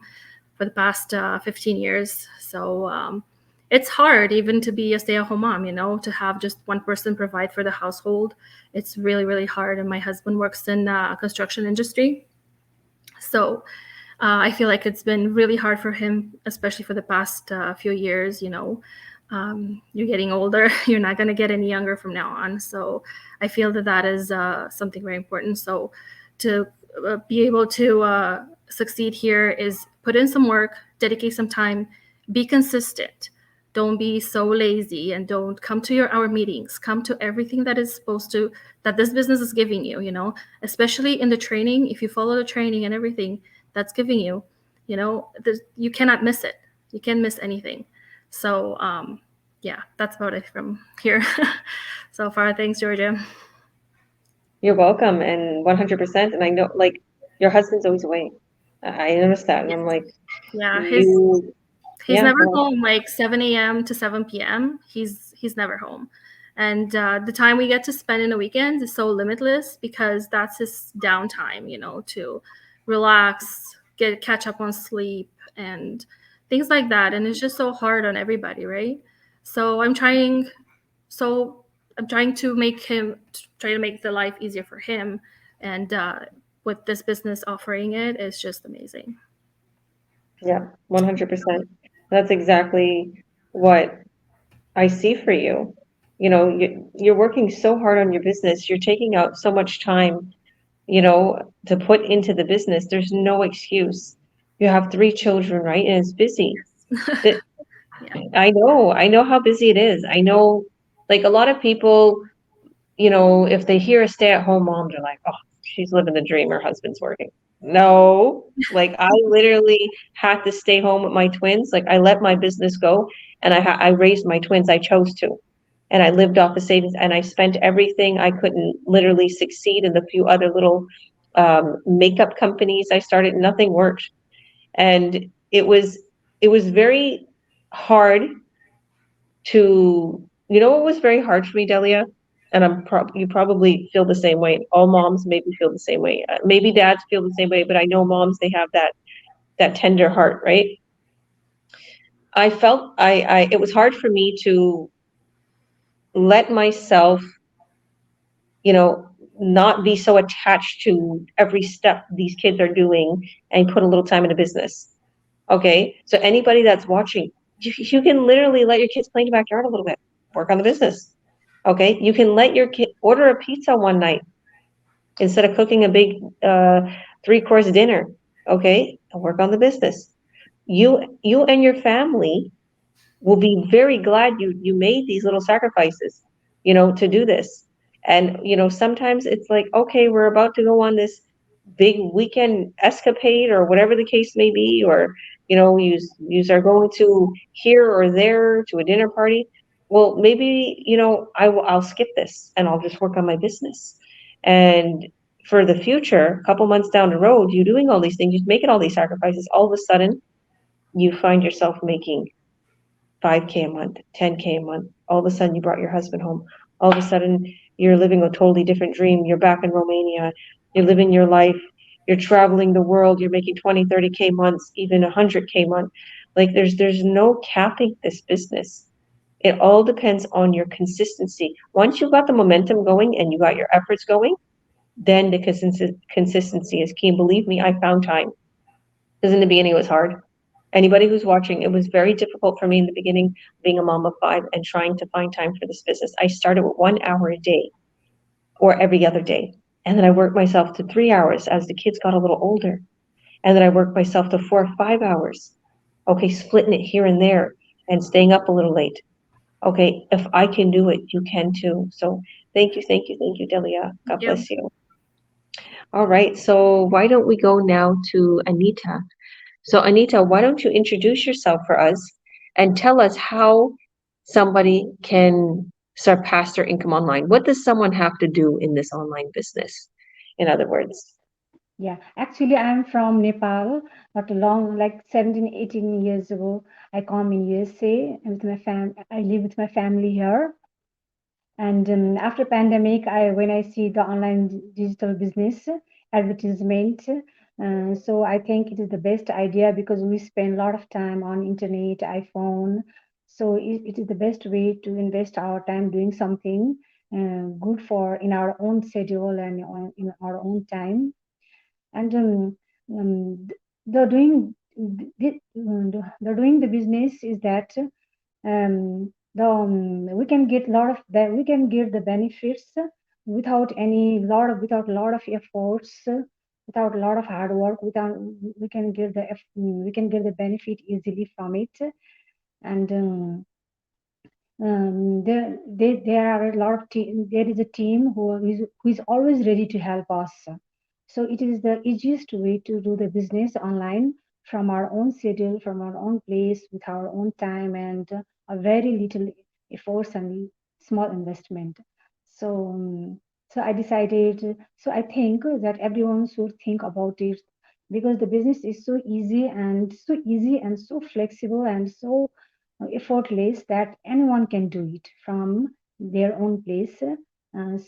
for the past 15 years. So it's hard even to be a stay-at-home mom, to have just one person provide for the household. It's really, really hard. And my husband works in construction industry. So I feel like it's been really hard for him, especially for the past few years. You're getting older. You're not going to get any younger from now on. So I feel that is something very important. So to be able to succeed here is put in some work, dedicate some time, be consistent. Don't be so lazy and don't come to our meetings. Come to everything that this business is giving you, especially in the training. If you follow the training and everything that's giving you, you cannot miss it. You can't miss anything. So yeah, that's about it from here so far. Thanks, Georgia. You're welcome, and 100%. And I know, like, your husband's always away. I noticed that, and I'm like, yeah, he's yeah, never well, home like 7 a.m. to 7 p.m. He's never home. And the time we get to spend in the weekends is so limitless because that's his downtime, to relax, catch up on sleep and things like that. And it's just so hard on everybody, right? So I'm trying to make the life easier for him. And with this business offering it is just amazing. yeah, 100%. That's exactly what I see for you. You're working so hard on your business. You're taking out so much time, to put into the business. There's no excuse. You have 3 children, right? And it's busy. Yeah. I know how busy it is. I know, like, a lot of people, if they hear a stay-at-home mom, they're like, oh, she's living the dream, her husband's working. No, like, I literally had to stay home with my twins. Like, I let my business go and I raised my twins. I chose to. And I lived off the savings and I spent everything I couldn't literally succeed in the few other little makeup companies I started. Nothing worked. And it was very hard to, what was very hard for me, Delia? And you probably feel the same way. All moms maybe feel the same way. Maybe dads feel the same way, but I know moms, they have that tender heart, right? I felt it was hard for me to let myself, not be so attached to every step these kids are doing and put a little time into business. Okay. So anybody that's watching, you can literally let your kids play in the backyard a little bit, work on the business. Okay. You can let your kid order a pizza one night instead of cooking a big 3-course dinner. Okay. And work on the business. You and your family will be very glad you made these little sacrifices, to do this. And sometimes it's like, okay, we're about to go on this big weekend escapade or whatever the case may be, or we are going to here or there to a dinner party. Well, maybe I'll skip this and I'll just work on my business. And for the future, a couple months down the road, you doing all these things, you making all these sacrifices, all of a sudden you find yourself making 5K a month, 10K a month. All of a sudden, you brought your husband home. All of a sudden, you're living a totally different dream. You're back in Romania. You're living your life. You're traveling the world. You're making 20, 30K months, even 100K month. Like there's no capping this business. It all depends on your consistency. Once you got the momentum going and you got your efforts going, then the consistency is key. And believe me, I found time. Because in the beginning, it was hard. Anybody who's watching, it was very difficult for me in the beginning, being a mom of 5 and trying to find time for this business. I started with 1 hour a day or every other day. And then I worked myself to 3 hours as the kids got a little older. And then I worked myself to 4 or 5 hours. Okay, splitting it here and there and staying up a little late. Okay, if I can do it, you can too. So thank you, Delia. God Yeah. bless you. All right, so why don't we go now to Anita? So Anita, why don't you introduce yourself for us and tell us how somebody can surpass their income online? What does someone have to do in this online business? In other words. Yeah, actually, I'm from Nepal. Not long, like 17, 18 years ago, I come in USA with my I live with my family here. And after pandemic, when I see the online digital business advertisement, so I think it is the best idea because we spend a lot of time on internet, iPhone. So it is the best way to invest our time doing something good for in our own schedule and in our own time. And the doing the doing the business is that we can get a lot of we can get the benefits without a lot of efforts, without a lot of hard work. Without we can get the benefit easily from it. And there are a lot of there is a team who is always ready to help us. So it is the easiest way to do the business online from our own schedule, from our own place, with our own time and a very little efforts and small investment. So so I decided. So I think that everyone should think about it because the business is so easy and so flexible and so effortless that anyone can do it from their own place.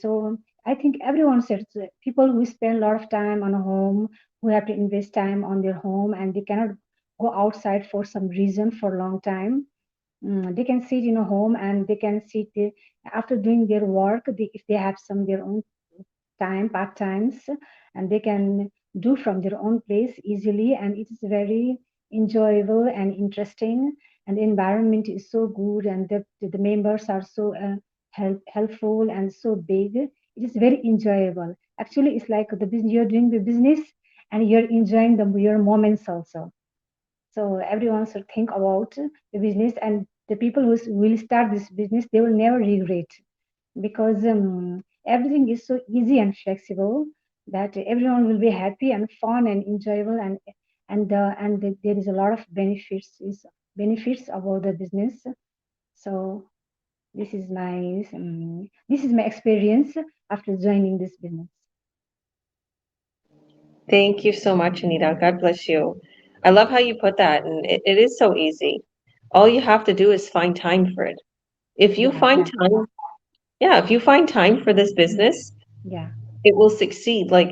So I think everyone says people who spend a lot of time on a home, who have to invest time on their home, and they cannot go outside for some reason for a long time. They can sit in a home and they can sit after doing their work. If they have some their own time, part times, and they can do from their own place easily, and it is very enjoyable and interesting. And the environment is so good, and the members are so helpful and so big. It is very enjoyable. Actually, it's like the business you're doing the business, and you're enjoying your moments also. So everyone should think about the business, and the people who will start this business, they will never regret because everything is so easy and flexible that everyone will be happy and fun and enjoyable, and there is a lot of benefits about the business. So this is my experience after joining this business. Thank you so much, Anita. God bless you. I love how you put that, and it is so easy. All you have to do is find time for it. If you Yeah, find time, yeah, if you find time for this business, yeah, it will succeed. Like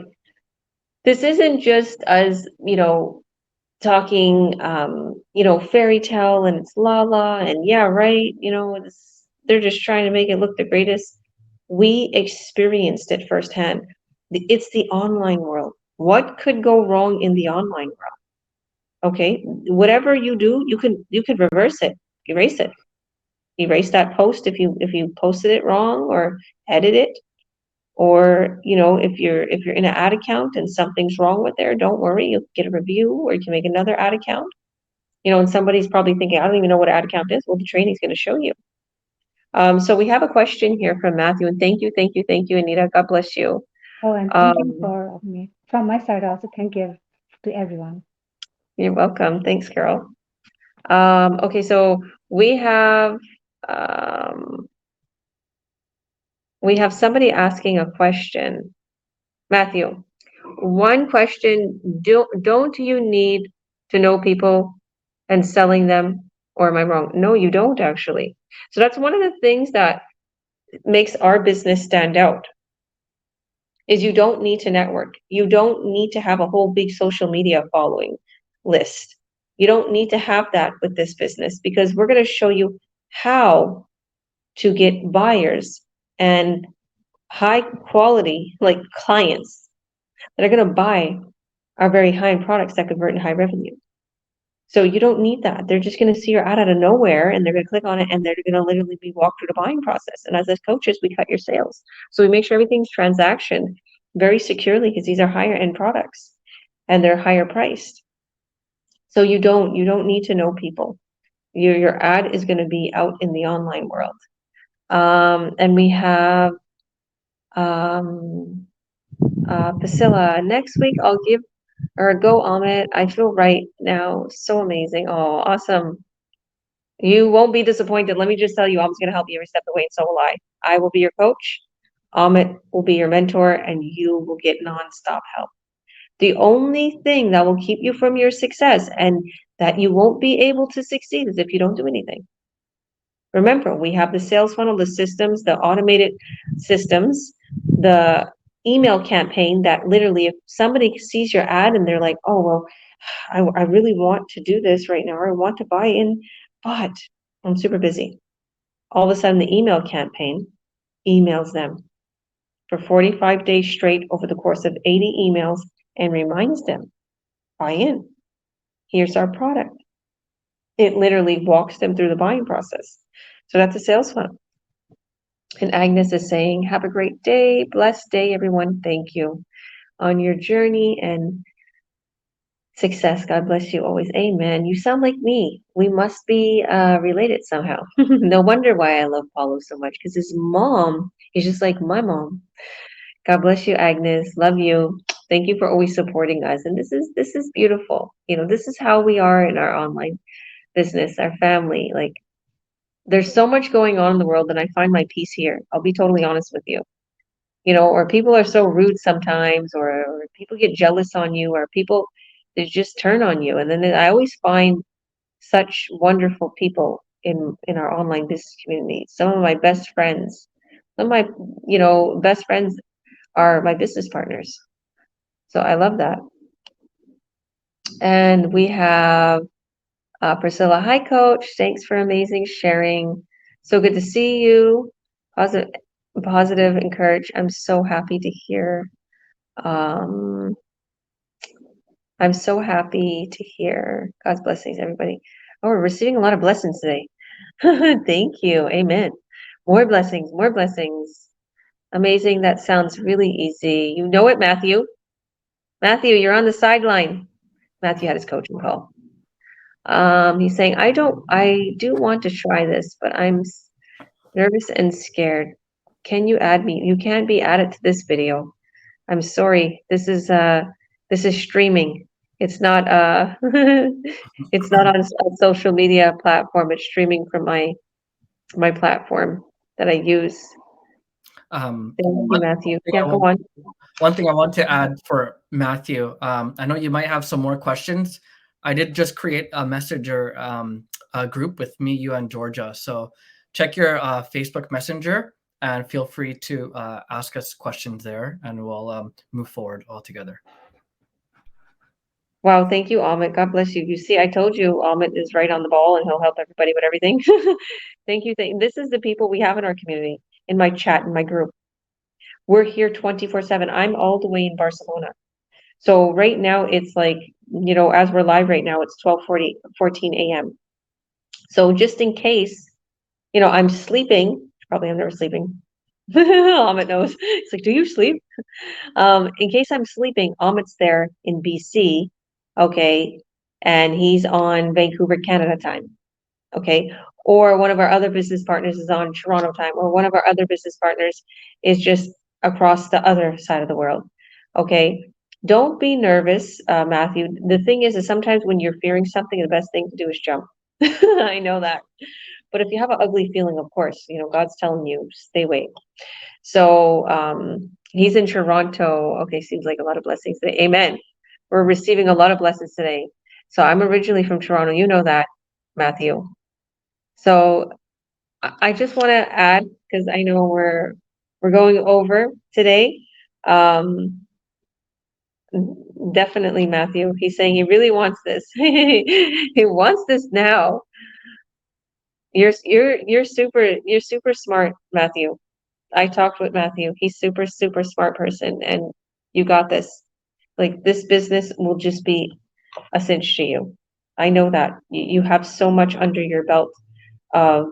this isn't just us, talking, fairy tale and it's la la and yeah, right, it's They're just trying to make it look the greatest. We experienced it firsthand. It's the online world. What could go wrong in the online world? Okay, whatever you do, you can reverse it, erase it. Erase that post if you posted it wrong, or edit it. Or, if you're in an ad account and something's wrong with there, don't worry, you'll get a review, or you can make another ad account. And somebody's probably thinking, I don't even know what ad account is. Well, the training's going to show you. So we have a question here from Matthew, and thank you, Anita. God bless you. Oh, and thank you for me. From my side also, thank you to everyone. You're welcome. Thanks, Carol. Okay, so we have somebody asking a question. Matthew, one question, don't you need to know people and selling them, or am I wrong? No, you don't actually. So that's one of the things that makes our business stand out, is you don't need to network. You don't need to have a whole big social media following list. You don't need to have that with this business, because we're going to show you how to get buyers and high quality, like, clients that are going to buy our very high-end products that convert in high revenue. So you don't need that. They're just going to see your ad out of nowhere, and they're going to click on it, and they're going to literally be walked through the buying process. And as coaches, we cut your sales. So we make sure everything's transaction very securely, because these are higher end products and they're higher priced. So you don't need to know people. Your ad is going to be out in the online world. And we have Priscilla. Next week I'll give or a go, Amit. I feel right now. So amazing. Oh, awesome. You won't be disappointed. Let me just tell you, I'm going to help you every step of the way, and so will I. I will be your coach. Amit will be your mentor, and you will get nonstop help. The only thing that will keep you from your success and that you won't be able to succeed is if you don't do anything. Remember, we have the sales funnel, the systems, the automated systems, the email campaign that literally, if somebody sees your ad and they're like, oh, well, I really want to do this right now, or I want to buy in, but I'm super busy. All of a sudden, the email campaign emails them for 45 days straight over the course of 80 emails and reminds them, buy in. Here's our product. It literally walks them through the buying process. So that's a sales funnel. And Agnes is saying, have a great day, blessed day, everyone. Thank you on your journey and success. God bless you always. Amen. You sound like me. We must be related somehow. No wonder why I love Paulo so much, because his mom is just like my mom. God bless you, Agnes. Love you. Thank you for always supporting us. And this is beautiful. This is how we are in our online business, our family. Like, there's so much going on in the world, and I find my peace here. I'll be totally honest with you. Or people are so rude sometimes, or people get jealous on you, or people, they just turn on you. And then I always find such wonderful people in our online business community. Some of my best friends, some of my, best friends are my business partners. So I love that. And we have Priscilla. Hi, Coach. Thanks for amazing sharing. So good to see you. Positive, encourage. I'm so happy to hear. I'm so happy to hear. God's blessings, everybody. Oh, we're receiving a lot of blessings today. Thank you. Amen. More blessings, more blessings. Amazing. That sounds really easy. You know it, Matthew. Matthew, you're on the sideline. Matthew had his coaching call. He's saying, I do want to try this, but I'm nervous and scared. Can you add me? You can't be added to this video. I'm sorry. This is streaming. It's not it's not on a social media platform. It's streaming from my platform that I use. Thank you, Matthew. Yeah, go on. One thing I want to add for Matthew, I know you might have some more questions. I did just create a messenger group with me, you, and Georgia. So check your Facebook Messenger and feel free to ask us questions there, and we'll move forward all together. Wow, thank you, Amit. God bless you. You see, I told you Amit is right on the ball and he'll help everybody with everything. Thank you. This is the people we have in our community, in my chat, in my group. We're here 24/7. I'm all the way in Barcelona. So right now it's like, as we're live right now, it's 14 a.m. So just in case, I'm sleeping, probably I'm never sleeping. Amit knows. It's like, do you sleep? In case I'm sleeping, Amit's there in BC, okay, and he's on Vancouver, Canada time, okay, or one of our other business partners is on Toronto time, or one of our other business partners is just across the other side of the world, okay. Don't be nervous, Matthew. The thing is sometimes when you're fearing something, the best thing to do is jump. I know that, but if you have an ugly feeling, of course, God's telling you stay away. So he's in Toronto. Okay, seems like a lot of blessings today. Amen. We're receiving a lot of blessings today. So I'm originally from Toronto. You know that, Matthew. So I just want to add, because I know we're going over today. Definitely, Matthew. He's saying he really wants this. He wants this now. You're super smart, Matthew. I talked with Matthew. He's super smart person, and you got this. Like, this business will just be a cinch to you. I know that you have so much under your belt of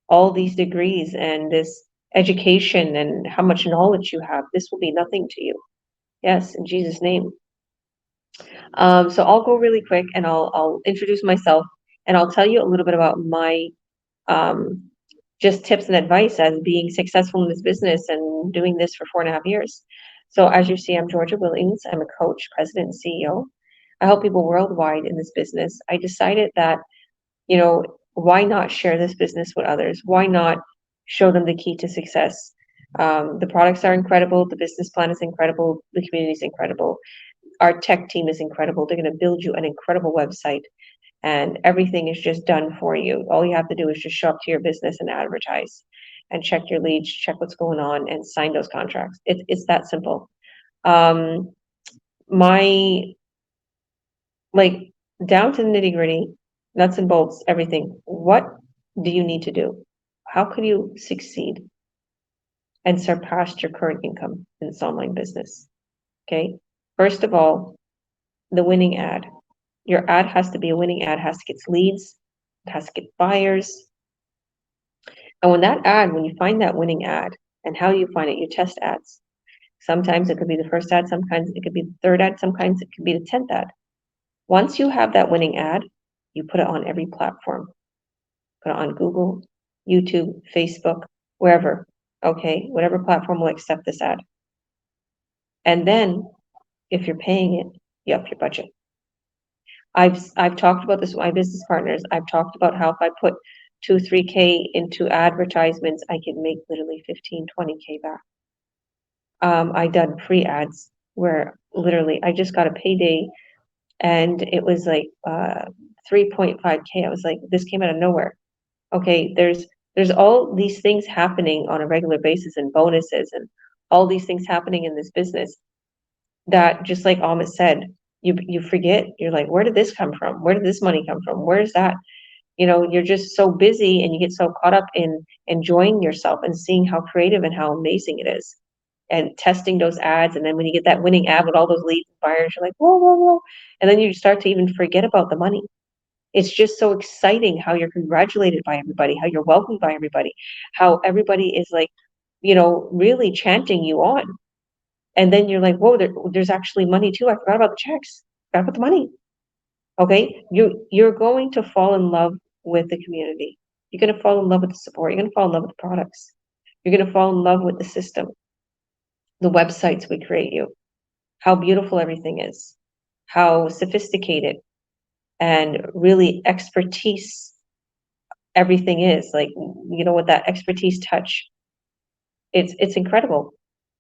all these degrees and this education and how much knowledge you have. This will be nothing to you. Yes, in Jesus' name. So I'll go really quick and I'll introduce myself and I'll tell you a little bit about my um, just tips and advice as being successful in this business and doing this for 4.5 years. So as you see, I'm Georgia Williams. I'm a coach, president, and CEO. I help people worldwide in this business. I decided that, why not share this business with others? Why not show them the key to success? The products are incredible. The business plan is incredible. The community is incredible. Our tech team is incredible. They're going to build you an incredible website and everything is just done for you. All you have to do is just show up to your business and advertise and check your leads, check what's going on and sign those contracts. It's that simple. My, like, down to the nitty gritty, nuts and bolts, everything. What do you need to do? How can you succeed and surpass your current income in this online business? Okay. First of all, the winning ad. Your ad has to be a winning ad, has to get leads, it has to get buyers. And when you find that winning ad, and how you find it, you test ads. Sometimes it could be the first ad, sometimes it could be the third ad, sometimes it could be the 10th ad. Once you have that winning ad, you put it on every platform. Put it on Google, YouTube, Facebook, wherever, okay? Whatever platform will accept this ad. And then, if you're paying it, you up your budget. I've talked about this with my business partners. I've talked about how if I put 2-3K into advertisements, I can make literally 15-20K back. I done free ads where literally I just got a payday and it was like 3.5K. I was like, this came out of nowhere. Okay, there's all these things happening on a regular basis and bonuses and all these things happening in this business that, just like Amit said, you forget. You're like, where did this come from? Where did this money come from? Where's that? You're just so busy and you get so caught up in enjoying yourself and seeing how creative and how amazing it is and testing those ads. And then when you get that winning ad with all those leads and buyers, you're like, whoa, whoa, whoa. And then you start to even forget about the money. It's just so exciting how you're congratulated by everybody, how you're welcomed by everybody, how everybody is like, really chanting you on. And then you're like, whoa, there's actually money too. I forgot about the checks. Forgot about the money. Okay, you're going to fall in love with the community. You're going to fall in love with the support. You're going to fall in love with the products. You're going to fall in love with the system, the websites we create you, how beautiful everything is, how sophisticated and really expertise everything is. Like, with that expertise touch, it's incredible.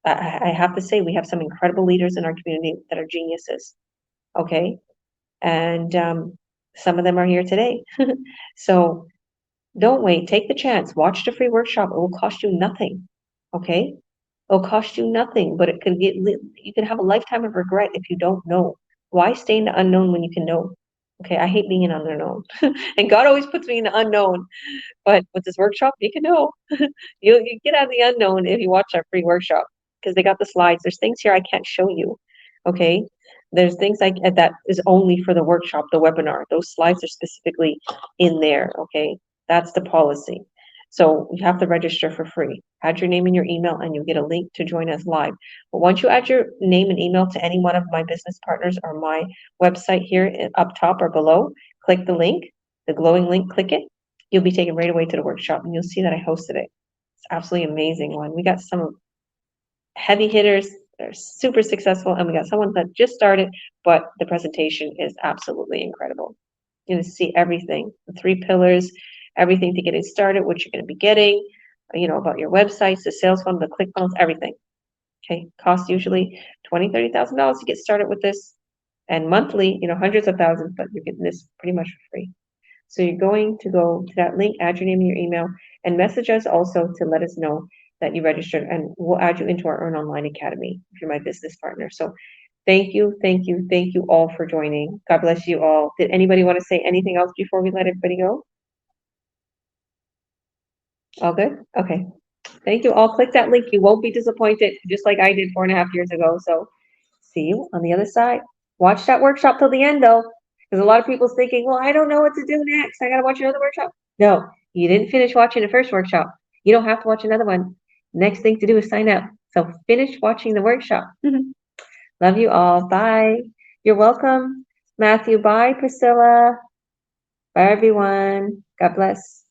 I have to say, we have some incredible leaders in our community that are geniuses. Okay, and some of them are here today. So don't wait. Take the chance. Watch the free workshop. It will cost you nothing. Okay, it'll cost you nothing, but you can have a lifetime of regret if you don't know Why stay in the unknown when you can know? Okay, I hate being in unknown. And God always puts me in the unknown. But with this workshop, you can know. You get out of the unknown if you watch our free workshop because they got the slides. There's things here I can't show you. Okay. There's things that is only for the workshop, the webinar. Those slides are specifically in there. Okay. That's the policy. So you have to register for free. Add your name and your email, and you'll get a link to join us live. But once you add your name and email to any one of my business partners or my website here up top or below, click the link, the glowing link, click it. You'll be taken right away to the workshop, and you'll see that I hosted it. It's absolutely amazing one. We got some heavy hitters that are super successful, and we got someone that just started, but the presentation is absolutely incredible. You're going to see everything, the 3 pillars, everything to get it started, what you're going to be getting, about your websites, the sales funnel, the click funnels, everything. Okay, costs usually $20,000, $30,000 to get started with this, and monthly, hundreds of thousands, but you're getting this pretty much for free. So you're going to go to that link, add your name and your email, and message us also to let us know that you registered, and we'll add you into our Earn Online Academy if you're my business partner. So thank you all for joining. God bless you all. Did anybody want to say anything else before we let everybody go? All good? Okay. Thank you all. Click that link. You won't be disappointed, just like I did 4.5 years ago. So see you on the other side. Watch that workshop till the end, though, because a lot of people's thinking, well, I don't know what to do next. I got to watch another workshop. No, you didn't finish watching the first workshop. You don't have to watch another one. Next thing to do is sign up. So finish watching the workshop. Love you all. Bye. You're welcome, Matthew. Bye, Priscilla. Bye, everyone. God bless.